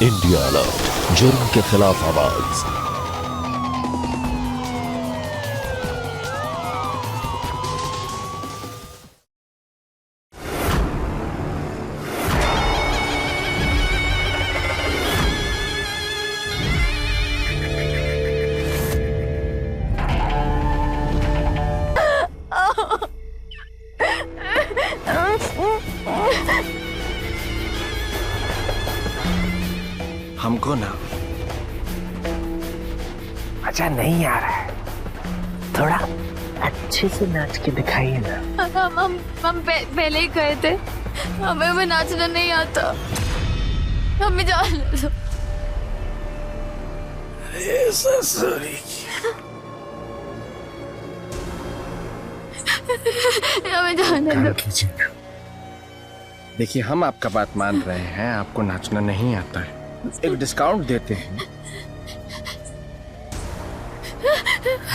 India alert, जुर्म के खिलाफ आवाज। हमको ना मजा नहीं आ रहा है, थोड़ा अच्छे से नाच के दिखाइए ना। हम पहले ही गए थे, हमें नाचना नहीं आता, हमें जाने दो। ये ससुरी हमें जाने दो। देखिए, हम आपका बात मान रहे हैं, आपको नाचना नहीं आता है, एक डिस्काउंट देते हैं।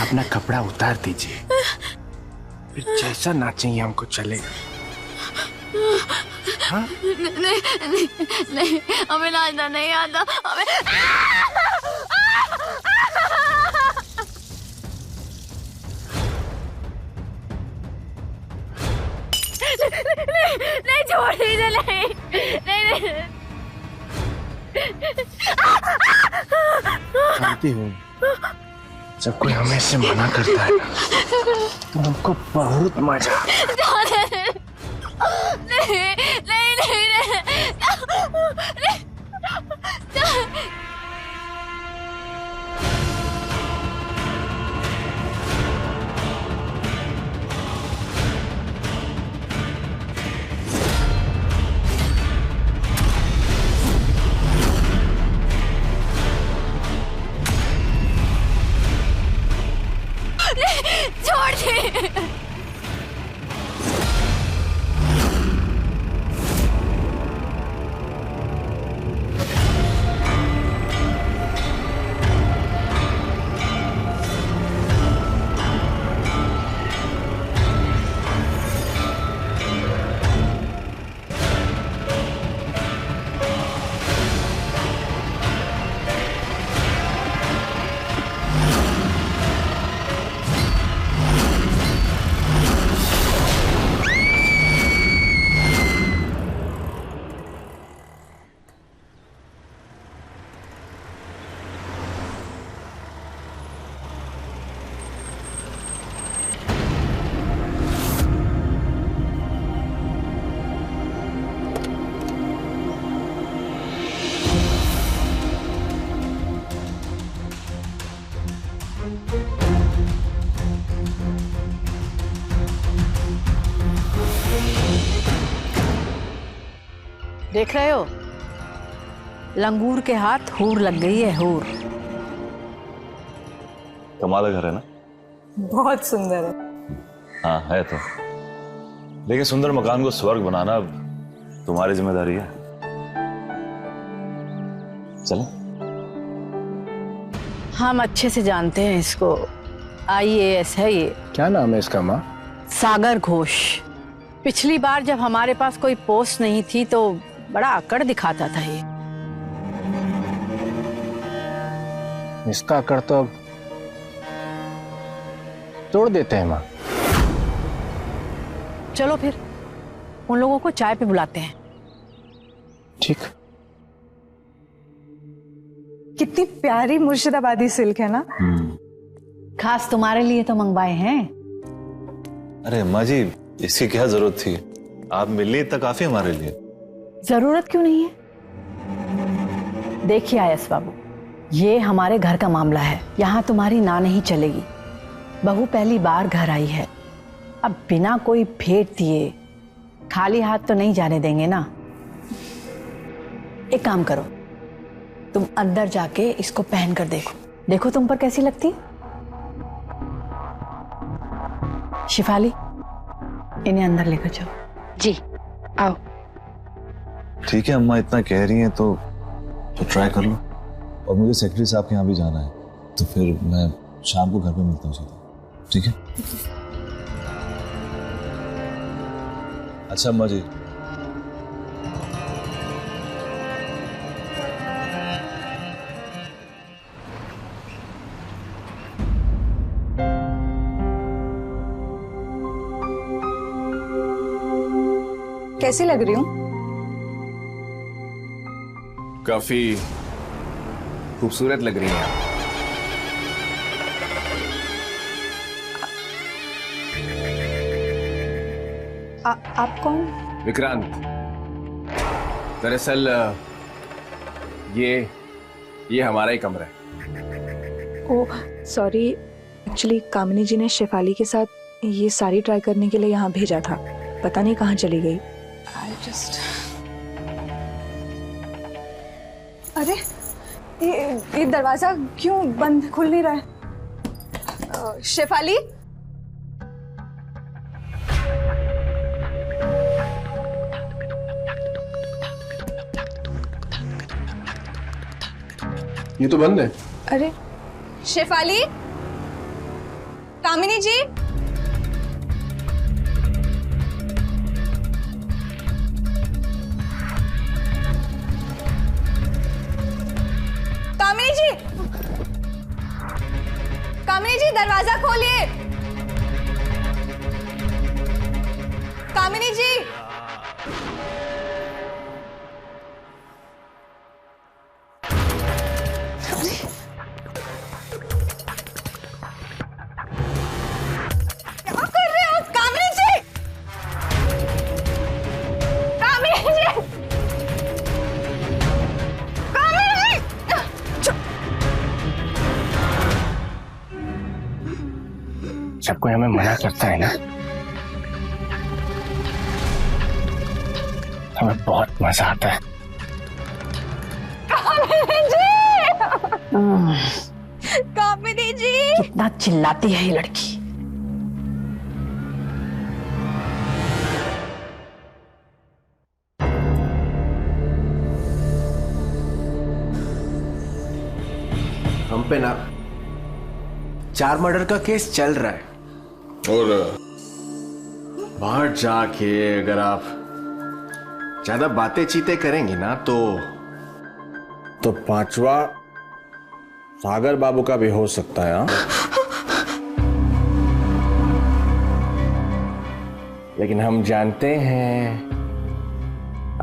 अपना कपड़ा उतार दीजिए, फिर जैसा नाचेंगे हमको चलेगा। हाँ? नहीं, हमें नाचना नहीं आता, हमें नहीं छोड़ दीजिए, नहीं। जानती हूँ, जब कोई हमें से मना करता है तो हमको बहुत मजा। नहीं। छोड़ दे। देख रहे हो, लंगूर के हाथ हूर लग गई है, हूर। कमाल का घर है ना? बहुत सुंदर है। हाँ है तो, लेकिन सुंदर मकान को स्वर्ग बनाना तुम्हारी जिम्मेदारी है। चलो। हम अच्छे से जानते हैं इसको, IAS है ये। क्या नाम है इसका माँ? सागर घोष। पिछली बार जब हमारे पास कोई पोस्ट नहीं थी तो बड़ा अकड़ दिखाता था ये। इसका अकड़ तो अब तोड़ देते हैं माँ। चलो फिर उन लोगों को चाय पे बुलाते हैं। ठीक। कितनी प्यारी मुर्शिदाबादी सिल्क है ना। खास तुम्हारे लिए तो मंगवाए हैं। अरे अम्मा जी, इसकी क्या जरूरत थी? आप मिल ली तक काफी हमारे लिए। जरूरत क्यों नहीं है? देखिए आयस बाबू, ये हमारे घर का मामला है, यहाँ तुम्हारी ना नहीं चलेगी। बहू पहली बार घर आई है, अब बिना कोई भेंट दिए खाली हाथ तो नहीं जाने देंगे ना। एक काम करो, तुम अंदर जाके इसको पहन कर देखो तुम पर कैसी लगती है। शिफाली, इन्हें अंदर लेकर जाओ। जी आओ। ठीक है अम्मा, इतना कह रही हैं तो ट्राई कर लो। और मुझे सेक्रेटरी साहब के यहाँ भी जाना है, तो फिर मैं शाम को घर पे मिलता हूँ सीधा। ठीक है? अच्छा अम्मा जी। कैसी लग रही हूँ? काफी खूबसूरत लग रही है आप। आप कौन? विक्रांत, दरअसल ये हमारा ही कमरा है। ओह सॉरी, एक्चुअली कामिनी जी ने शेफाली के साथ ये साड़ी ट्राई करने के लिए यहाँ भेजा था, पता नहीं कहाँ चली गई। अरे ये दरवाजा क्यों बंद, खुल नहीं रहा है? शेफाली, ये तो बंद है। अरे शेफाली, कामिनी जी, कामिनी जी, कामिनी जी दरवाजा खोलिए। कामिनी जी, क्या कर रहे हो? कामिनी जी, कामिनी जी, कामिनी जी, जब कोई हमें मना करता है ना, हमें बहुत मजा आता है। कामिनी जी, कामिनी जी। कितना चिल्लाती है ये लड़की। हम पे ना 4 मर्डर का केस चल रहा है, और बाहर जाके अगर आप ज्यादा बातें चीतें करेंगी ना तो 5वां सागर बाबू का भी हो सकता है। लेकिन हम जानते हैं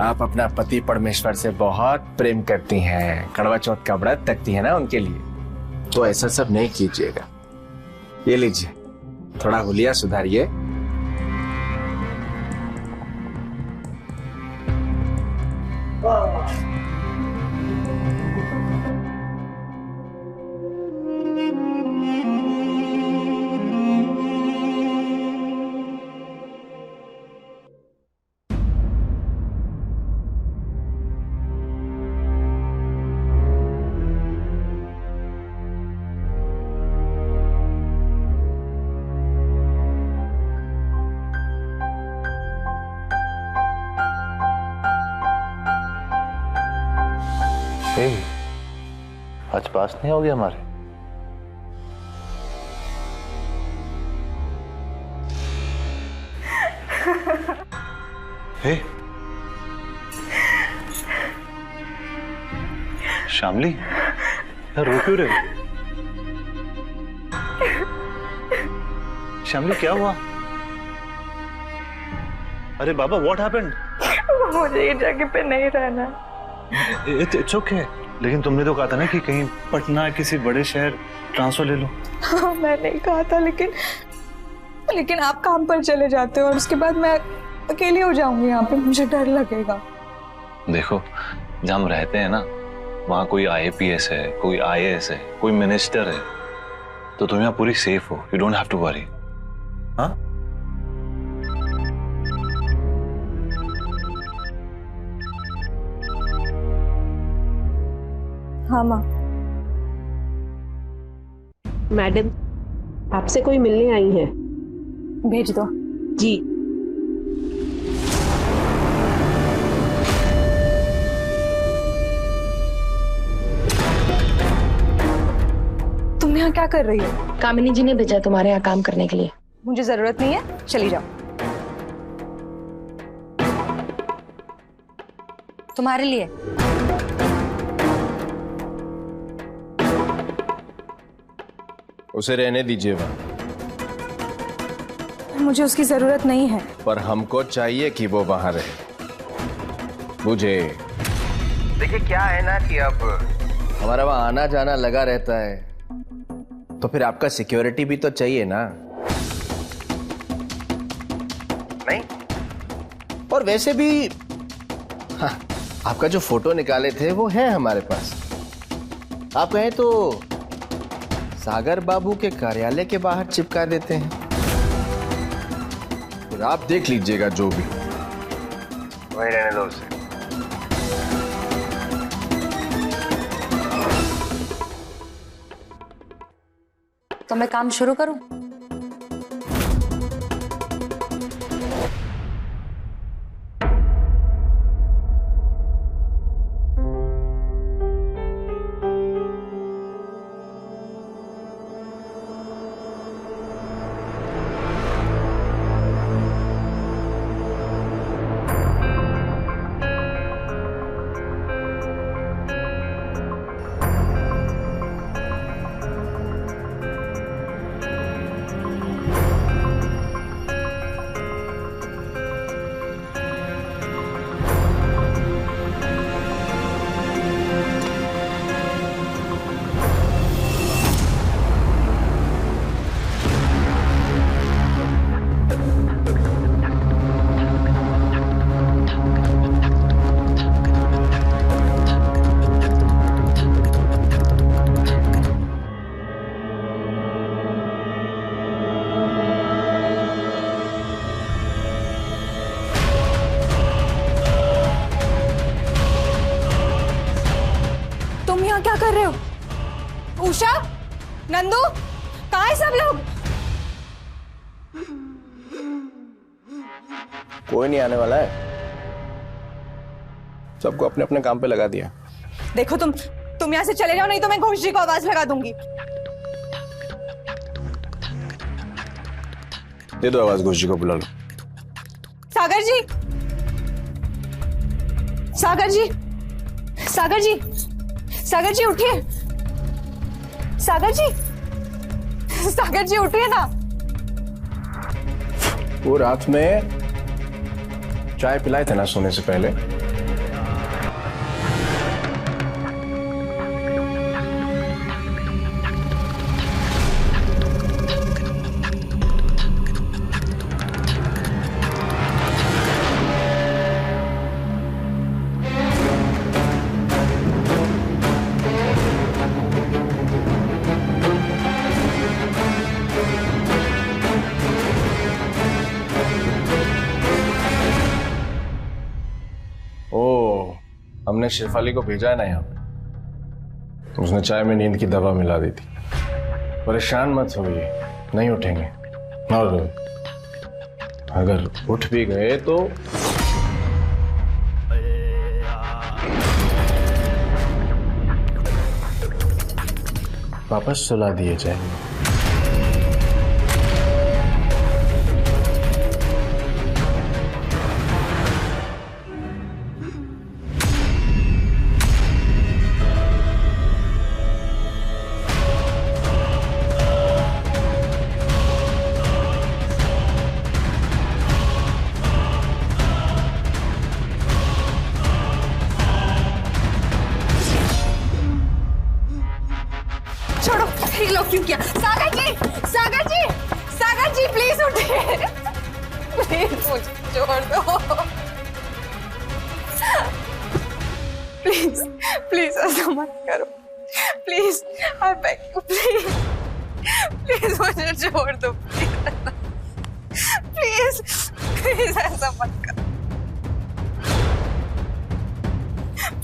आप अपना पति परमेश्वर से बहुत प्रेम करती हैं, कड़वा चौथ का व्रत रखती है ना उनके लिए, तो ऐसा सब नहीं कीजिएगा। ये लीजिए, थोड़ा हुलिया सुधारिए। आज पास नहीं हो गया हमारे। हे श्यामली, यार रो क्यों रहे हो? श्यामली क्या हुआ? अरे बाबा, व्हाट हैपेंड? मुझे ये जगह पे नहीं रहना। इट्स ओके, लेकिन तुमने तो कहा था ना कि कहीं पटना किसी बड़े शहर ट्रांसफर ले लो। हाँ, मैंने कहा था, लेकिन आप काम पर चले जाते हो और उसके बाद मैं अकेली हो जाऊंगी यहाँ पे, मुझे डर लगेगा। देखो, जहाँ हम रहते हैं ना, वहाँ कोई IAPS है, कोई IAS है, कोई मिनिस्टर है, तो तुम यहाँ पूरी सेफ हो। You don't have to worry. हाँ, हाँ माँ। मैडम, आपसे कोई मिलने आई है। भेज दो। जी। तुम यहाँ क्या कर रही हो? कामिनी जी ने भेजा तुम्हारे यहाँ काम करने के लिए। मुझे जरूरत नहीं है, चली जाओ। तुम्हारे लिए। उसे रहने दीजिए वहाँ, मुझे उसकी जरूरत नहीं है। पर हमको चाहिए कि वो वहां रहे। बुझे। देखिए क्या है ना कि अब हमारा वहां आना जाना लगा रहता है, तो फिर आपका सिक्योरिटी भी तो चाहिए ना, नहीं? और वैसे भी हाँ, आपका जो फोटो निकाले थे वो है हमारे पास। आप कहें तो सागर बाबू के कार्यालय के बाहर चिपका देते हैं, फिर आप देख लीजिएगा जो भी, वही रहने दो उसे। तो मैं काम शुरू करूं? क्या कर रहे हो? उषा, नंदू, कहाँ है सब लोग? कोई नहीं आने वाला है, सबको अपने अपने काम पे लगा दिया। देखो तुम यहाँ से चले जाओ, नहीं तो मैं घोष जी को आवाज लगा दूंगी। दे दो आवाज, घोष जी को बुला लो। सागर जी, सागर जी, सागर जी, सागर जी उठिए। सागर जी, सागर जी उठिए ना। वो रात में चाय पिलाए थे ना सोने से पहले। हमने शेफाली को भेजा है ना यहाँ पे, उसने चाय में नींद की दवा मिला दी थी। परेशान मत होइए, नहीं उठेंगे। और अगर उठ भी गए तो वापस सुला दिए जाएंगे। छोड़ो, ये लोग क्यों किया? सागर जी, सागर जी, सागर जी प्लीज उठिए, प्लीज मुझे छोड़ दो, प्लीज प्लीज ऐसा मत करो, please I beg you, please please मुझे छोड़ दो, प्लीज प्लीज ऐसा मत करो,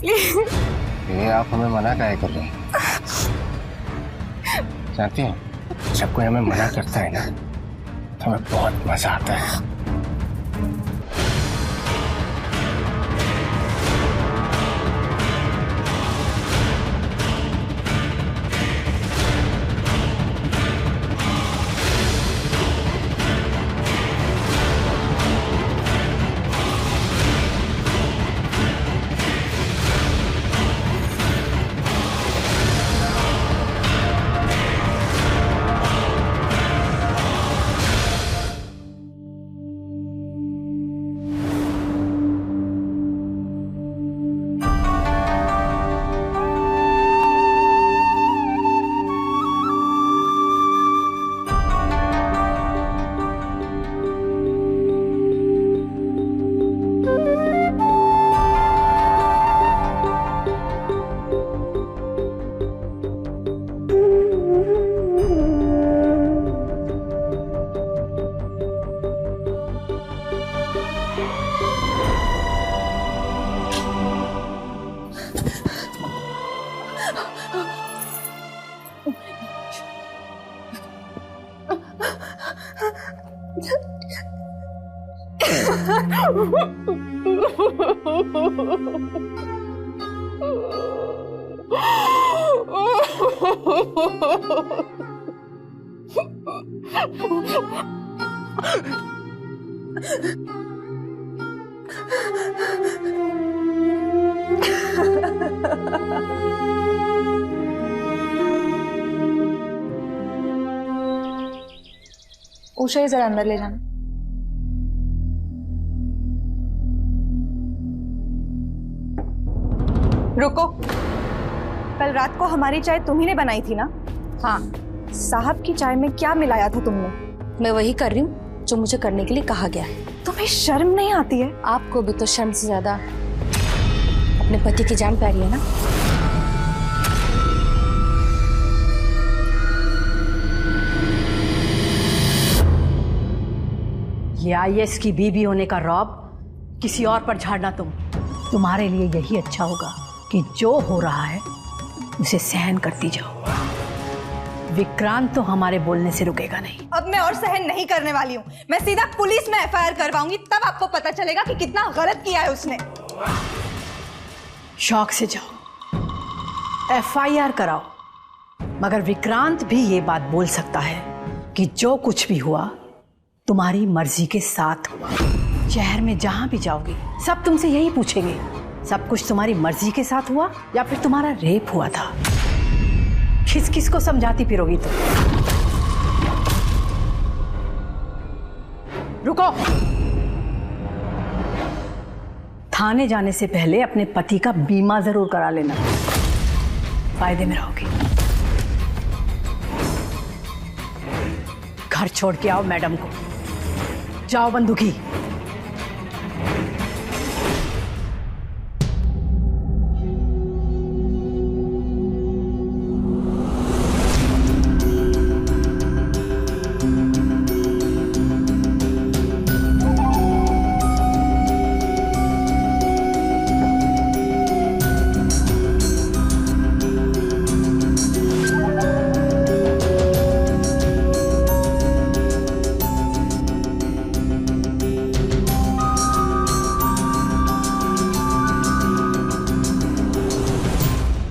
प्लीज। ये आप हमें मना काहे कर रहे हैं? जानती हैं, जब कोई हमें मना करता है ना तो हमें बहुत मजा आता है। उषा ही जरा अंदर ले जाना। रुको, कल रात को हमारी चाय तुम्ही ने बनाई थी ना? हाँ, साहब की चाय में क्या मिलाया था तुमने? मैं वही कर रही हूँ जो मुझे करने के लिए कहा गया है। तुम्हें शर्म नहीं आती है? आपको भी तो शर्म से ज्यादा अपने पति की जान प्यारी है ना। ये आईएएस की बीबी होने का रौब किसी और पर झाड़ना तुम्हारे लिए यही अच्छा होगा कि जो हो रहा है उसे सहन करती जाओ। विक्रांत तो हमारे बोलने से रुकेगा नहीं। अब मैं और सहन नहीं करने वाली हूँ। मैं सीधा पुलिस में एफआईआर करवाऊंगी, तब आपको पता चलेगा कि कितना गलत किया है उसने। शौक से जाओ, एफआईआर कराओ, मगर विक्रांत भी ये बात बोल सकता है कि जो कुछ भी हुआ तुम्हारी मर्जी के साथ हुआ। शहर में जहां भी जाओगी सब तुमसे यही पूछेंगे, सब कुछ तुम्हारी मर्जी के साथ हुआ या फिर तुम्हारा रेप हुआ था? किस किस को समझाती फिरोगी तुम? रुको, थाने जाने से पहले अपने पति का बीमा जरूर करा लेना, फायदे में रहोगी। घर छोड़ के आओ मैडम को। जाओ बंदूकी।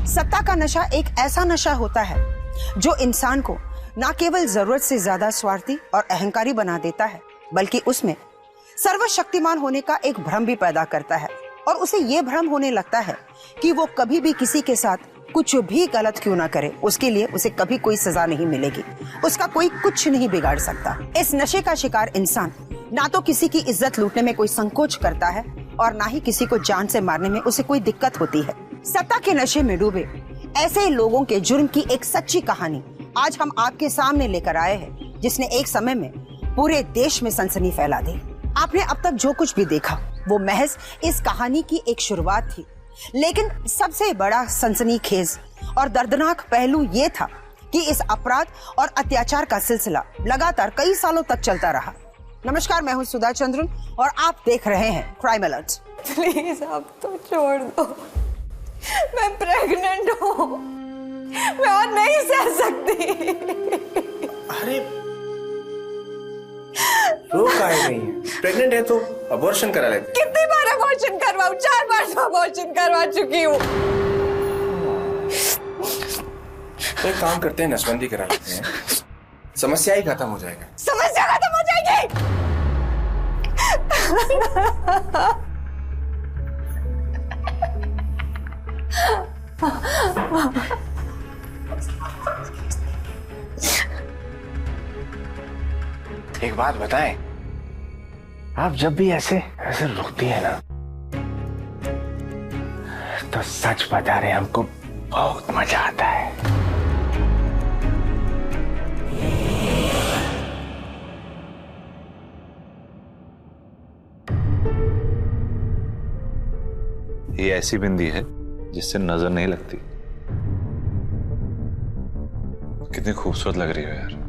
सत्ता का नशा एक ऐसा नशा होता है जो इंसान को न केवल जरूरत से ज्यादा स्वार्थी और अहंकारी बना देता है, बल्कि उसमें सर्वशक्तिमान होने का एक भ्रम भी पैदा करता है। और उसे यह भ्रम होने लगता है कि वो कभी भी किसी के साथ कुछ भी गलत क्यों ना करे, उसके लिए उसे कभी कोई सजा नहीं मिलेगी, उसका कोई कुछ नहीं बिगाड़ सकता। इस नशे का शिकार इंसान ना तो किसी की इज्जत लूटने में कोई संकोच करता है और ना ही किसी को जान से मारने में उसे कोई दिक्कत होती है। सत्ता के नशे में डूबे ऐसे लोगों के जुर्म की एक सच्ची कहानी आज हम आपके सामने लेकर आए हैं, जिसने एक समय में पूरे देश में सनसनी फैला दी। आपने अब तक जो कुछ भी देखा वो महज इस कहानी की एक शुरुआत थी, लेकिन सबसे बड़ा सनसनीखेज और दर्दनाक पहलू ये था कि इस अपराध और अत्याचार का सिलसिला लगातार कई सालों तक चलता रहा। नमस्कार, मैं हूँ सुधा चंद्रन और आप देख रहे हैं क्राइम अलर्ट। प्लीज आप तो छोड़ दो, मैं प्रेग्नेंट हूँ, मैं और नहीं सह सकती। अरे रो काहे रही है? प्रेग्नेंट है तो अबॉर्शन करा लेते। कितनी बार अबॉर्शन करवाऊं? 4 बार तो अबॉर्शन करवा चुकी हूँ। तो एक काम करते हैं, नसबंदी करा लेते हैं, समस्या ही खत्म हो जाएगा। समस्या खत्म हो जाएगी। एक बात बताएं, आप जब भी ऐसे रुकती है ना, तो सच बता रहे, हमको बहुत मजा आता है। ये ऐसी बिंदी है जिससे नजर नहीं लगती। कितनी खूबसूरत लग रही हो यार।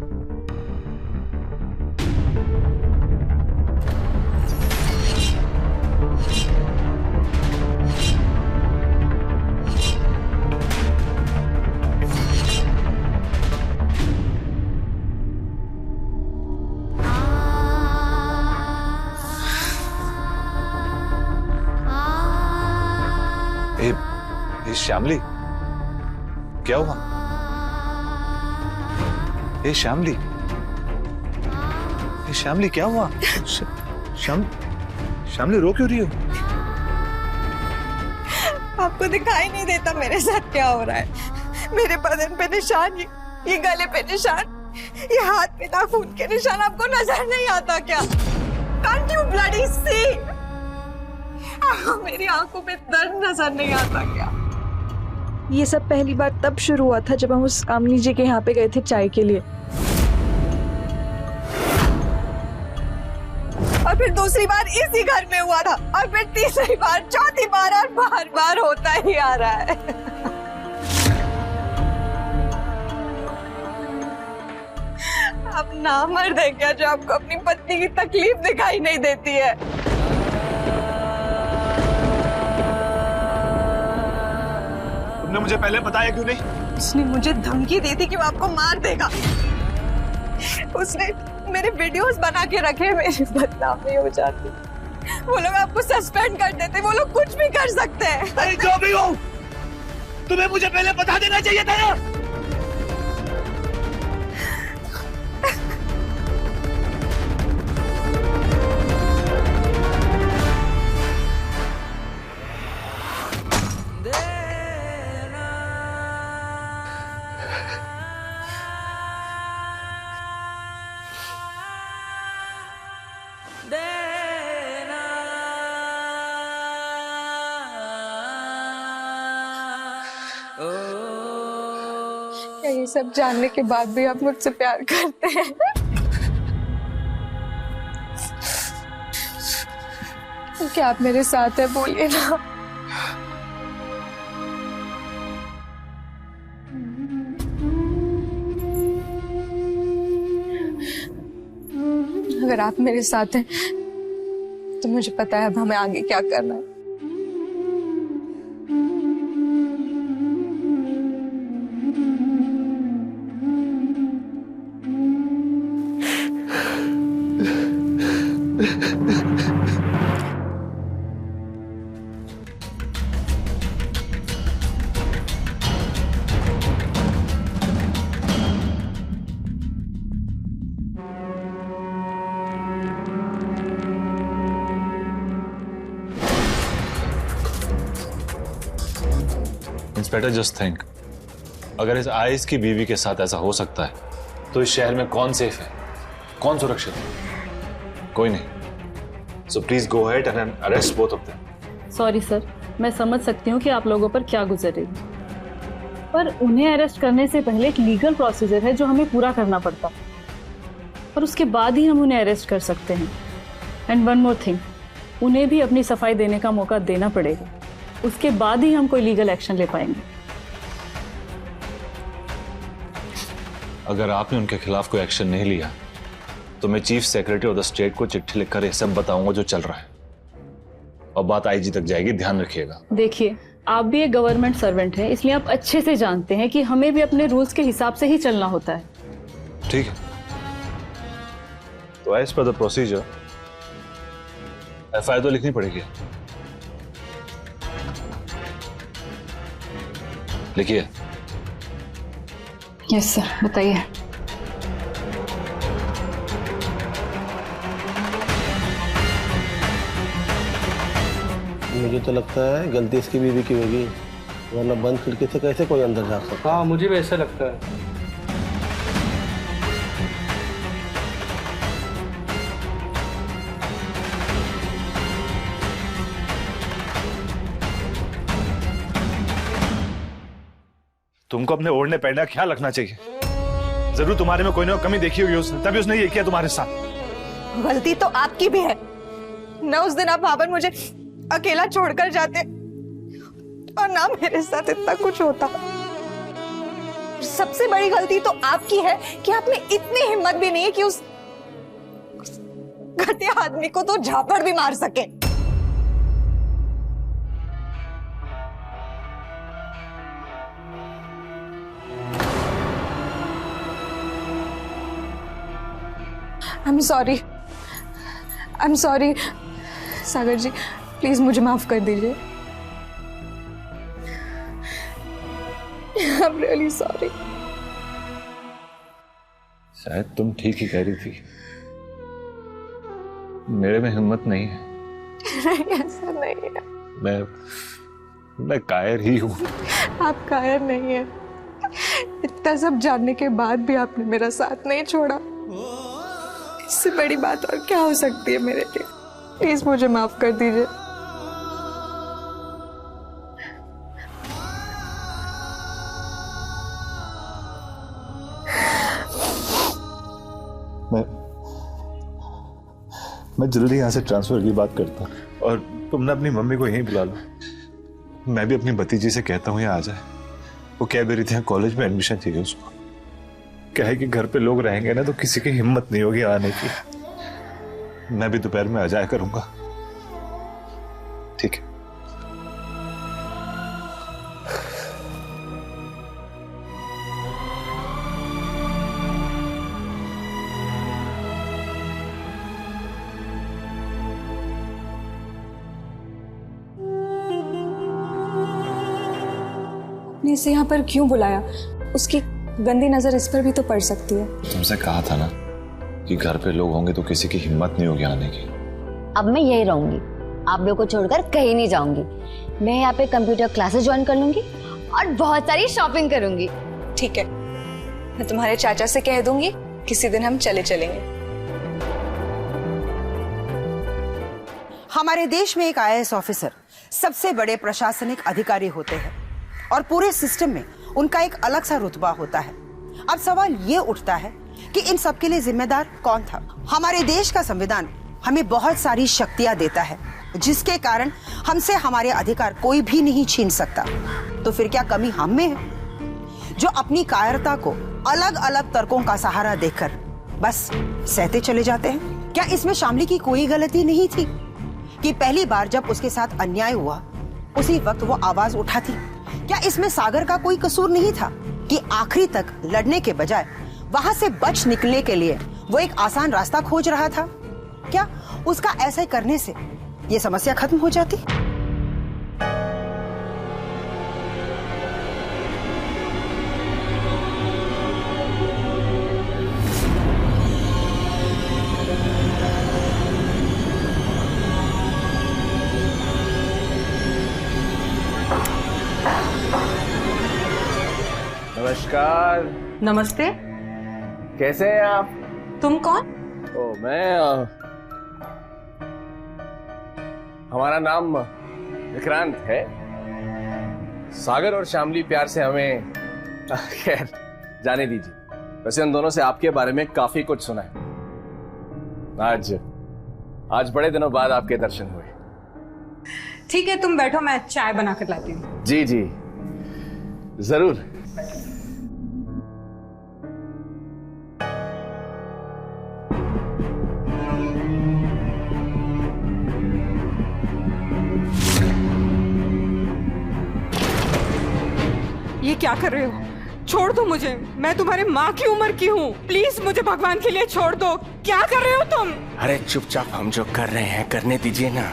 श्यामली, क्या हुआ? ए श्यामली, ए श्यामली, क्या हुआ? श्यामली रो क्यों रही हो? आपको दिखाई नहीं देता मेरे साथ क्या हो रहा है? मेरे बदन पे निशान, ये गले पे निशान, ये हाथ पे नाखून के निशान आपको नजर नहीं आता क्या? Can't you bloody see? मेरी आंखों में दर्द नजर नहीं आता क्या? ये सब पहली बार तब शुरू हुआ था जब हम उस कामनी जी के यहाँ पे गए थे चाय के लिए, और फिर दूसरी बार इसी घर में हुआ था, और फिर तीसरी बार, चौथी बार, और बार बार होता ही आ रहा है। आप नामर्द है क्या जो आपको अपनी पत्नी की तकलीफ दिखाई नहीं देती है? तुमने मुझे पहले बताया क्यों नहीं? उसने मुझे धमकी दी थी कि वो आपको मार देगा। उसने मेरे वीडियोस बना के रखे, मेरी बदनामी हो जाती, वो लोग आपको सस्पेंड कर देते, वो लोग कुछ भी कर सकते हैं। अरे जो भी हो, तुम्हें मुझे पहले बता देना चाहिए था ना। क्या ये सब जानने के बाद भी आप मुझसे प्यार करते हैं? क्या आप मेरे साथ है? बोलिए ना। अगर आप मेरे साथ हैं तो मुझे पता है अब हमें आगे क्या करना है। इंस्पेक्टर, जस्ट थिंक, अगर इस आइस की बीवी के साथ ऐसा हो सकता है तो इस शहर में कौन सेफ है, कौन सुरक्षित है? कोई नहीं। So please go ahead and arrest both of them. Sorry sir, मैं समझ सकती हूँ कि आप लोगों पर क्या गुजर रही है, पर उन्हें अरेस्ट करने से पहले एक लीगल प्रोसीजर है जो हमें पूरा करना पड़ता है, और उसके बाद ही हम उन्हें अरेस्ट कर सकते हैं। एंड वन मोर थिंग, उन्हें भी अपनी सफाई देने का मौका देना पड़ेगा, उसके बाद ही हम कोई लीगल एक्शन ले पाएंगे। अगर आपने उनके खिलाफ कोई एक्शन नहीं लिया तो मैं chief secretary of the state को चिट्ठी लिखकर ये सब बताऊंगा जो चल रहा है, और बात आईजी तक जाएगी, ध्यान रखिएगा। देखिए, आप भी एक गवर्नमेंट सर्वेंट हैं, इसलिए आप अच्छे से जानते हैं कि हमें भी अपने रूल्स के हिसाब से ही चलना होता है। ठीक है, तो as per the procedure FIR तो लिखनी पड़ेगी। लिखिए। यस सर, बताइए। मुझे तो लगता है गलती इसकी बीवी की होगी, वरना बंद खिड़की से कैसे कोई अंदर जा सकता। हाँ, मुझे भी ऐसा लगता है। तुमको अपने ओढ़ने पहनने का ख्याल रखना चाहिए। जरूर तुम्हारे में कोई ना कमी देखी होगी उसने, तभी उसने ये किया तुम्हारे साथ। गलती तो आपकी भी है ना। उस दिन आप बाबर मुझे अकेला छोड़कर जाते और ना मेरे साथ इतना कुछ होता। सबसे बड़ी गलती तो आपकी है कि आपने इतनी हिम्मत भी नहीं है कि उस घटिया आदमी को तो झापड़ भी मार सके। I'm sorry, Sagar ji, please मुझे माफ कर दीजिए। I'm really sorry. शायद तुम ठीक ही कह रही थी, मेरे में हिम्मत नहीं है। नहीं, ऐसा नहीं है। मैं कायर ही हूँ। आप कायर नहीं है। इतना सब जानने के बाद भी आपने मेरा साथ नहीं छोड़ा। इससे बड़ी बात और क्या हो सकती है मेरे लिए? प्लीज मुझे माफ कर दीजिए। मैं जल्दी यहाँ से ट्रांसफर की बात करता हूँ और तुमने अपनी मम्मी को यहीं बुला लो। मैं भी अपनी भतीजी से कहता हूँ यहाँ आ जाए। वो कह भी रही थी कॉलेज में एडमिशन चाहिए उसको। क्या है कि घर पे लोग रहेंगे ना तो किसी की हिम्मत नहीं होगी आने की। मैं भी दोपहर में आ जाया करूंगा। ठीक है। आपने इसे यहाँ पर क्यों बुलाया? उसकी गंदी नजर इस पर भी तो पड़ सकती है। तुमसे कहा था ना कि घर पे लोग होंगे तो किसी की हिम्मत नहीं होगी आने की। अब मैं यही रहूंगी, आप लोगों को छोड़कर कहीं नहीं जाऊंगी। मैं यहाँ पे कंप्यूटर क्लासेस ज्वाइन कर लूंगी और बहुत सारी शॉपिंग करूंगी। ठीक है, मैं तुम्हारे चाचा से कह दूंगी किसी दिन हम चलेंगे। हमारे देश में एक IAS ऑफिसर सबसे बड़े प्रशासनिक अधिकारी होते हैं और पूरे सिस्टम में उनका एक अलग सा रुतबा होता है। अब सवाल ये उठता है कि इन सब के लिए जिम्मेदार कौन था? हमारे देश का संविधान हमें बहुत सारी शक्तियां देता है जिसके कारण हमसे हमारे अधिकार कोई भी नहीं छीन सकता। तो फिर क्या कमी हम में है जो अपनी कायरता को अलग अलग तर्कों का सहारा देकर बस सहते चले जाते हैं? क्या इसमें शामली की कोई गलती नहीं थी कि पहली बार जब उसके साथ अन्याय हुआ उसी वक्त वो आवाज उठाती? क्या इसमें सागर का कोई कसूर नहीं था कि आखिरी तक लड़ने के बजाय वहां से बच निकलने के लिए वो एक आसान रास्ता खोज रहा था? क्या उसका ऐसे करने से ये समस्या खत्म हो जाती? नमस्कार। नमस्ते। कैसे हैं आप? तुम कौन? ओ मैं हमारा नाम विक्रांत है। सागर और शामली प्यार से हमें खैर जाने दीजिए। वैसे उन दोनों से आपके बारे में काफी कुछ सुना है। आज बड़े दिनों बाद आपके दर्शन हुए। ठीक है, तुम बैठो, मैं चाय बना कर लाती हूँ। जी जी जरूर। ये क्या कर रहे हो? छोड़ दो मुझे, मैं तुम्हारे माँ की उम्र की हूँ। प्लीज मुझे भगवान के लिए छोड़ दो। क्या कर रहे हो तुम? अरे चुपचाप हम जो कर रहे हैं करने दीजिए ना।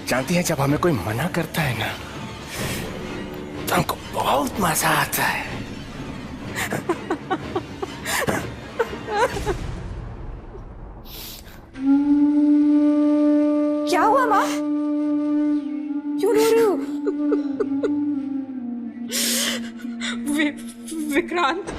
जानती है जब हमें कोई मना करता है ना तो हमको बहुत मजा आता है। क्या हुआ माँ? क्यों रो रही हो? विक्रांत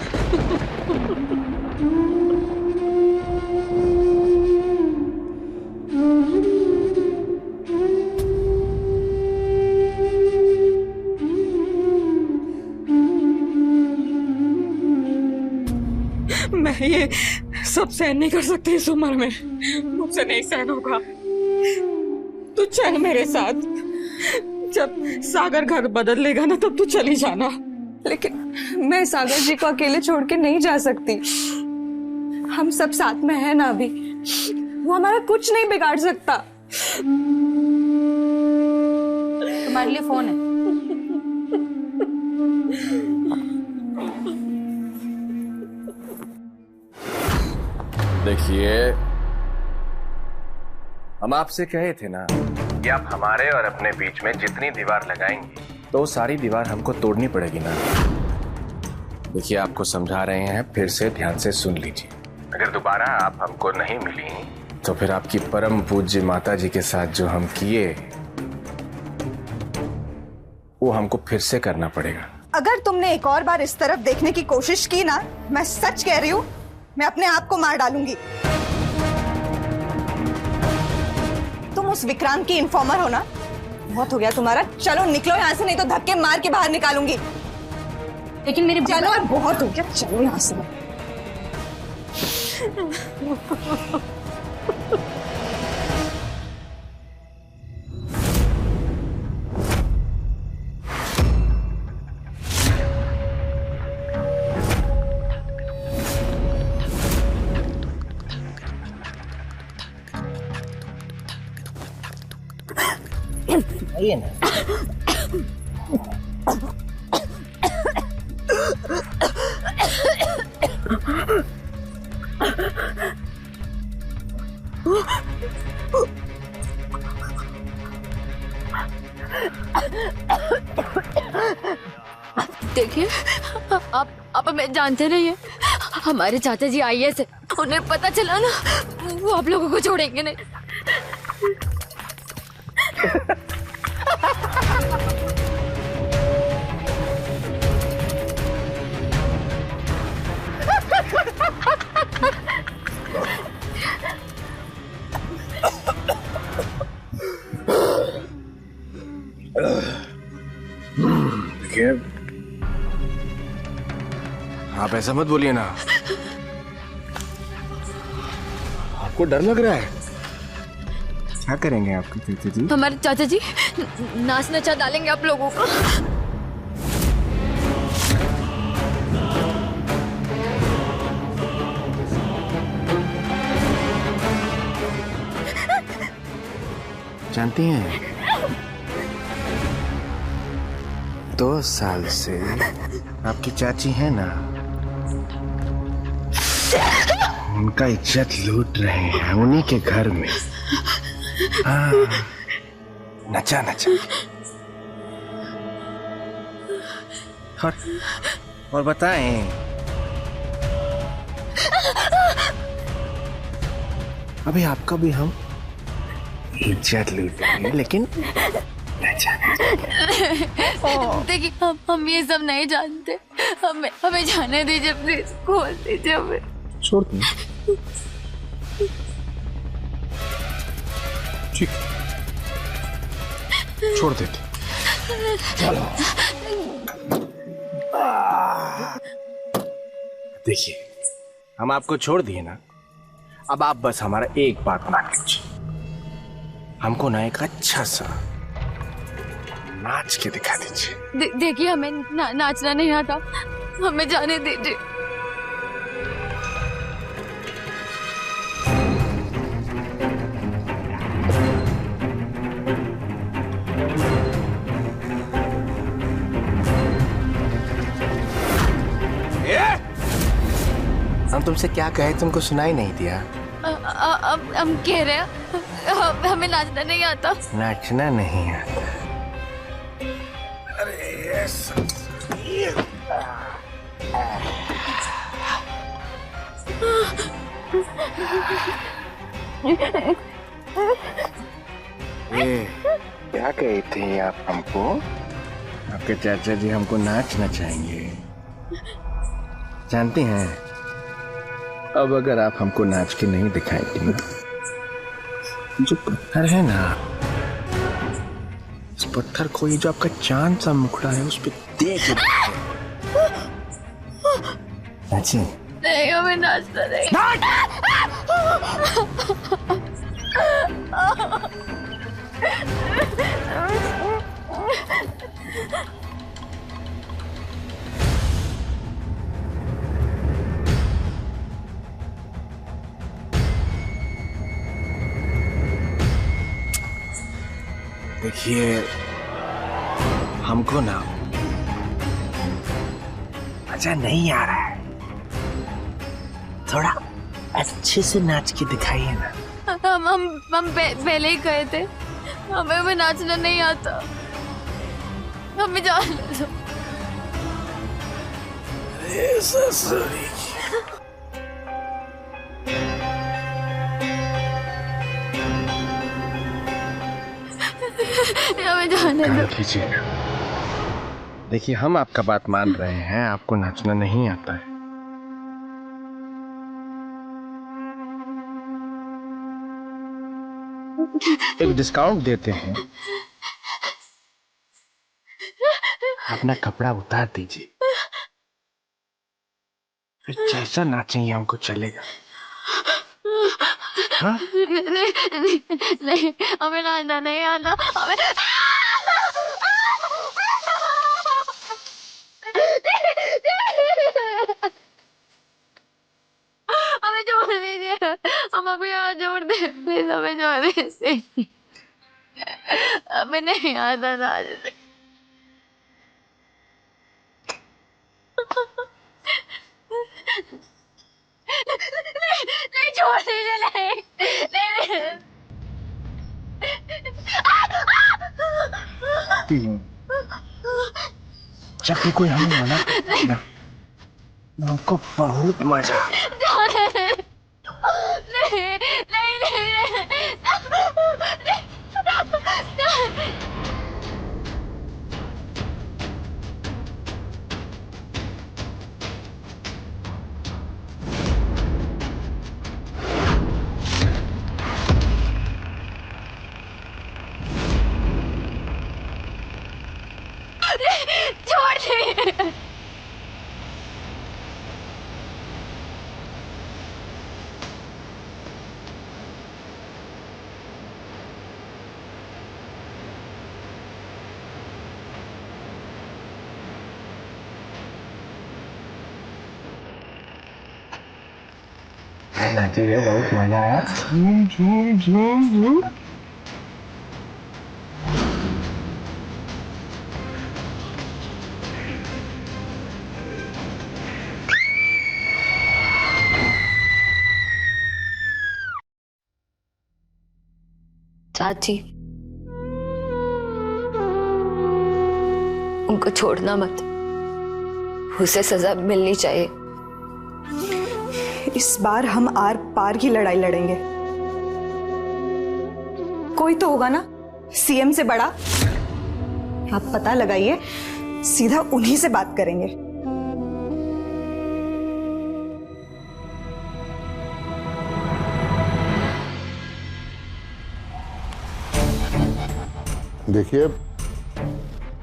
मैं ये सब सहन नहीं कर सकती इस उम्र में। मुझसे नहीं सहन होगा। तू चल मेरे साथ। जब सागर घर बदल लेगा ना तब तू चली जाना। लेकिन मैं सागर जी को अकेले छोड़ के नहीं जा सकती। हम सब साथ में हैं ना अभी। वो हमारा कुछ नहीं बिगाड़ सकता। तुम्हारे लिए फोन है। देखिए हम आपसे कहे थे ना कि आप हमारे और अपने बीच में जितनी दीवार लगाएंगी तो सारी दीवार हमको तोड़नी पड़ेगी ना। देखिए, आपको समझा रहे हैं, फिर से ध्यान से सुन लीजिए। अगर दोबारा आप हमको नहीं मिली तो फिर आपकी परम पूज्य माता जी के साथ जो हम किए वो हमको फिर से करना पड़ेगा। अगर तुमने एक और बार इस तरफ देखने की कोशिश की ना, मैं सच कह रही हूँ, मैं अपने आप को मार डालूंगी। तुम उस विक्रांत की इन्फॉर्मर हो ना? बहुत हो गया तुम्हारा, चलो निकलो यहाँ से, नहीं तो धक्के मार के बाहर निकालूंगी। लेकिन मेरे चलो, बहुत हो गया, चलो यहाँ से। आइए ना। देखिए, आप हमें जानते नहीं है। हमारे चाचा जी IAS है, उन्हें पता चला ना, वो आप लोगों को छोड़ेंगे नहीं। देखिए, आप ऐसा मत बोलिए ना। आपको डर लग रहा है? क्या करेंगे आपके चाचा जी? हमारे चाचा जी नाच नचा डालेंगे आप लोगों को। जानती हैं, 2 साल से आपकी चाची है ना, उनका इज्जत लूट रहे हैं उन्हीं के घर में। हाँ, नचा नचा। और बताएं, अभी आपका भी हम इज्जत लूटेंगे, लेकिन देखिए, हम ये सब नहीं जानते। हमें जाने दीजिए, प्लीज खोल दीजिए हमें। छोड़ दो। ठीक, छोड़ देते। चलो। देखिए, हम आपको छोड़ दिए ना, अब आप बस हमारा एक बात मान लीजिए। हमको ना एक अच्छा सा नाच के दिखा दीजिए। देखिए, हमें नाचना नहीं आता, हमें जाने दीजिए। हम तुमसे क्या कहे, तुमको सुनाई नहीं दिया? हम कह रहे हैं हमें नाचना नहीं आता। नाचना नहीं आता? अरे ये क्या कही थी आप हमको? आपके चाचा जी हमको नाचना चाहेंगे। जानती हैं, अब अगर आप हमको नाच के नहीं दिखाएंगे ना, जो पत्थर है ना, इस पत्थर को, ये जो आपका चांद सा मुखड़ा है, उस पे देख नाचे। नहीं, हमें नाचना नहीं। देखिए, हमको ना मजा नहीं आ रहा है, थोड़ा अच्छे से नाच के दिखाइए ना। हम पहले ही कहे थे, हमें भी नाचना नहीं आता। हमें जाने दो। हमें जाने दो। कीजिए, देखिए हम आपका बात मान रहे हैं, आपको नाचना नहीं आता है। एक डिस्काउंट देते हैं, अपना कपड़ा उतार दीजिए, फिर जैसा नाचेंगे हमको चलेगा। हाँ? नहीं, हमें नाचना नहीं आता। हमें छोड़ दीजिए, हम अभी यहाँ छोड़ दे प्लीज, हमें छोड़ दीजिए, हमें नहीं आता नाचना। नहीं छोड़ दीजिए, नहीं। जब भी कोई हमें मना करता है हमको बहुत मजा। नहीं, नहीं, नहीं, छोड़ दे। नाचिए, बहुत मजा आया। झूम झूम झूम झूम। चाची, उनको छोड़ना मत, उसे सजा मिलनी चाहिए। इस बार हम आर पार की लड़ाई लड़ेंगे। कोई तो होगा ना सीएम से बड़ा, आप पता लगाइए, सीधा उन्हीं से बात करेंगे। देखिए,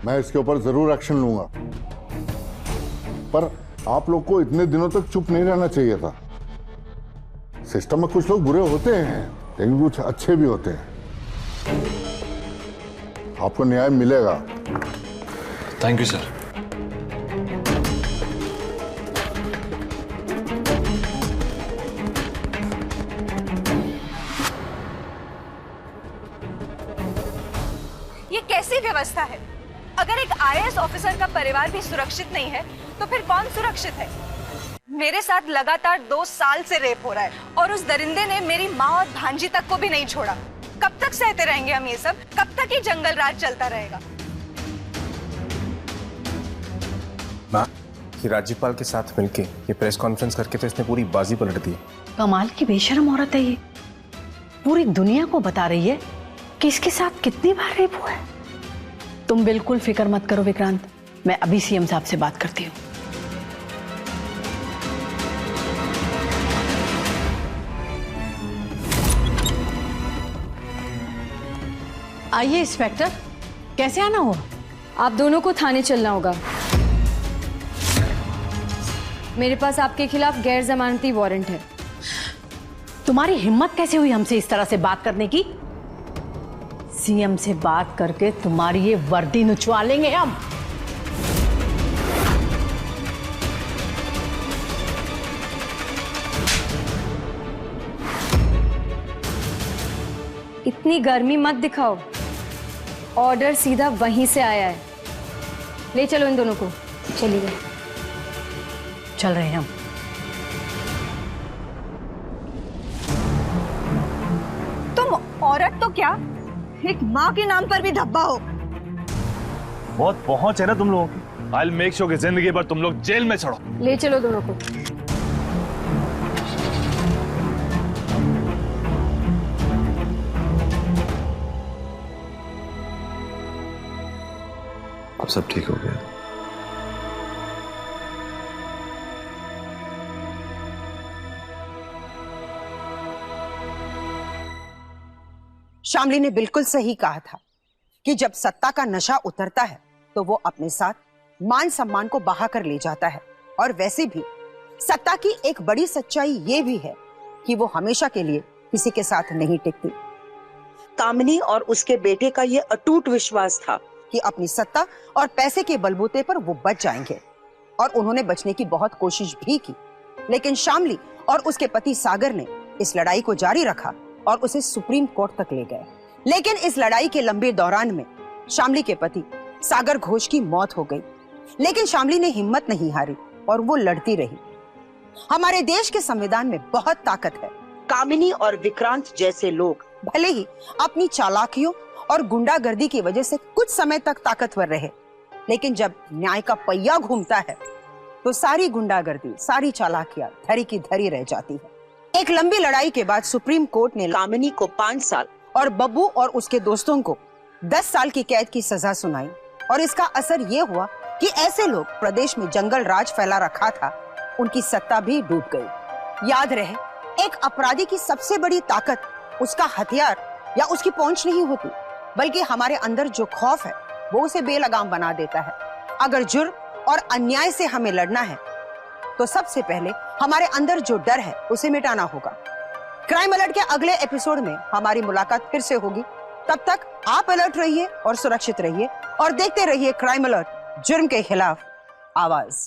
मैं इसके ऊपर जरूर एक्शन लूंगा, पर आप लोग को इतने दिनों तक चुप नहीं रहना चाहिए था। सिस्टम में कुछ लोग बुरे होते हैं, लेकिन कुछ अच्छे भी होते हैं। आपको न्याय मिलेगा। Thank you sir. ये कैसी व्यवस्था है? अगर एक आईएएस ऑफिसर का परिवार भी सुरक्षित नहीं है तो फिर कौन सुरक्षित है? मेरे साथ लगातार 2 साल से रेप हो रहा है और उस दरिंदे ने मेरी माँ और भांजी तक को भी नहीं छोड़ा। कब तक सहते रहेंगे हम ये सब? कब तक ये जंगल राज चलता रहेगा? माँ, कि राज्यपाल के साथ मिलके ये प्रेस कॉन्फ्रेंस करके तो इसने पूरी बाजी पलट दी। कमाल की बेशरम औरत है ये, पूरी दुनिया को बता रही है कि इसके साथ कितनी बार रेप हुआ है। तुम बिल्कुल फिक्र मत करो विक्रांत, मैं अभी सीएम साहब से बात करती हूँ। आइए इंस्पेक्टर, कैसे आना हुआ? आप दोनों को थाने चलना होगा। मेरे पास आपके खिलाफ गैर जमानती वारंट है। तुम्हारी हिम्मत कैसे हुई हमसे इस तरह से बात करने की? सीएम से बात करके तुम्हारी ये वर्दी नुचवा लेंगे हम। इतनी गर्मी मत दिखाओ, ऑर्डर सीधा वहीं से आया है। ले चलो इन दोनों को। चलिए, चल रहे हैं हम। तुम औरत तो क्या, एक माँ के नाम पर भी धब्बा हो। बहुत पहुंच है ना तुम लोगों की। I'll make sure कि जिंदगी भर तुम लोग जेल में चढ़ो। ले चलो दोनों को। अब सब ठीक हो गया। शामली ने बिल्कुल सही कहा था कि जब सत्ता का नशा उतरता है तो वो अपने साथ मान सम्मान को बहा कर ले जाता है। और वैसे भी सत्ता की एक बड़ी सच्चाई ये भी है कि वो हमेशा के लिए किसी के साथ नहीं टिकती। कामिनी और उसके बेटे का ये अटूट विश्वास था कि अपनी सत्ता और पैसे के बलबूते पर वो बच जाएंगे, और उन्होंने बचने की बहुत कोशिश भी की। लेकिन शामली और उसके पति सागर ने इस लड़ाई को जारी रखा और उसे सुप्रीम कोर्ट तक ले गए। लेकिन इस लड़ाई के लंबे दौरान में शामली के पति सागर घोष की मौत हो गई। लेकिन शामली ने हिम्मत नहीं हारी और वो लड़ती रही। हमारे देश के संविधान में बहुत ताकत है। कामिनी और विक्रांत जैसे लोग भले ही अपनी चालाकियों और गुंडागर्दी की वजह से कुछ समय तक ताकतवर रहे, लेकिन जब न्याय का पहिया घूमता है तो सारी गुंडागर्दी, सारी चालाकियां धरी की धरी रह जाती है। एक लंबी लड़ाई के बाद सुप्रीम कोर्ट ने कामिनी को 5 साल और बब्बू और उसके दोस्तों को 10 साल की कैद की सजा सुनाई। और इसका असर ये हुआ कि ऐसे लोग प्रदेश में जंगल राज फैला रखा था, उनकी सत्ता भी डूब गई। याद रहे, एक अपराधी की सबसे बड़ी ताकत उसका हथियार या उसकी पहुंच नहीं होती, बल्कि हमारे अंदर जो खौफ है वो उसे बेलगाम बना देता है। अगर जुर्म और अन्याय से हमें लड़ना है तो सबसे पहले हमारे अंदर जो डर है उसे मिटाना होगा। क्राइम अलर्ट के अगले एपिसोड में हमारी मुलाकात फिर से होगी। तब तक आप अलर्ट रहिए और सुरक्षित रहिए और देखते रहिए क्राइम अलर्ट, जुर्म के खिलाफ आवाज।